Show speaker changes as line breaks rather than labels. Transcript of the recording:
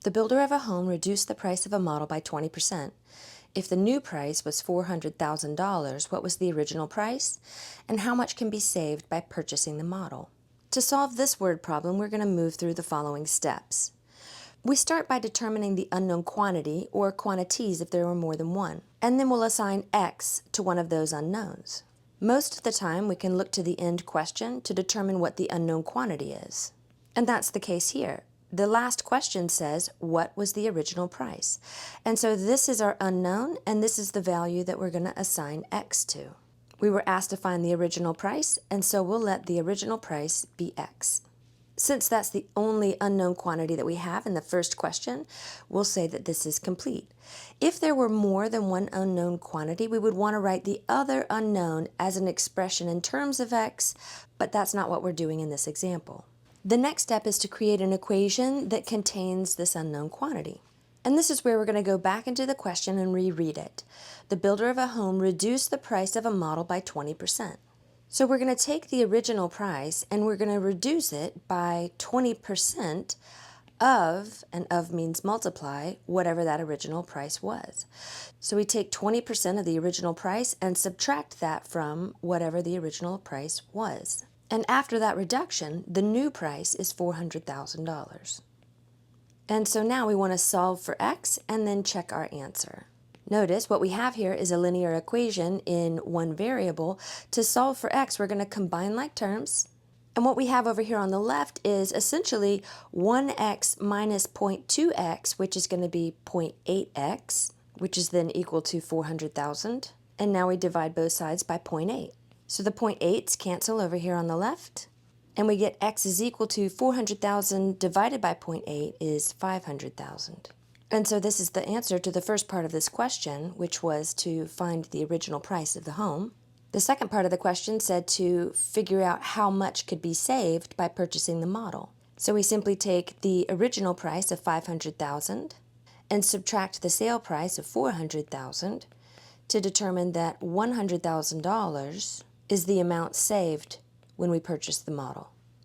The builder of a home reduced the price of a model by 20%. If the new price was $400,000, what was the original price? And how much can be saved by purchasing the model? To solve this word problem, we're going to move through the following steps. We start by determining the unknown quantity, or quantities if there are more than one, and then we'll assign X to one of those unknowns. Most of the time, we can look to the end question to determine what the unknown quantity is. And that's the case here. The last question says, what was the original price? And so this is our unknown, and this is the value that we're going to assign X to. We were asked to find the original price, and so we'll let the original price be X. Since that's the only unknown quantity that we have in the first question, we'll say that this is complete. If there were more than one unknown quantity, we would want to write the other unknown as an expression in terms of X, but that's not what we're doing in this example. The next step is to create an equation that contains this unknown quantity. And this is where we're going to go back into the question and reread it. The builder of a home reduced the price of a model by 20%. So we're going to take the original price and we're going to reduce it by 20% of, and of means multiply, whatever that original price was. So we take 20% of the original price and subtract that from whatever the original price was. And after that reduction, the new price is $400,000. And so now we want to solve for X and then check our answer. Notice what we have here is a linear equation in one variable. To solve for X, we're going to combine like terms. And what we have over here on the left is essentially 1x minus 0.2x, which is going to be 0.8x, which is then equal to 400,000. And now we divide both sides by 0.8. So the 0.8's cancel over here on the left. And we get x is equal to 400,000 divided by 0.8 is 500,000. And so this is the answer to the first part of this question, which was to find the original price of the home. The second part of the question said to figure out how much could be saved by purchasing the model. So we simply take the original price of 500,000 and subtract the sale price of 400,000 to determine that $100,000 is the amount saved when we purchase the model.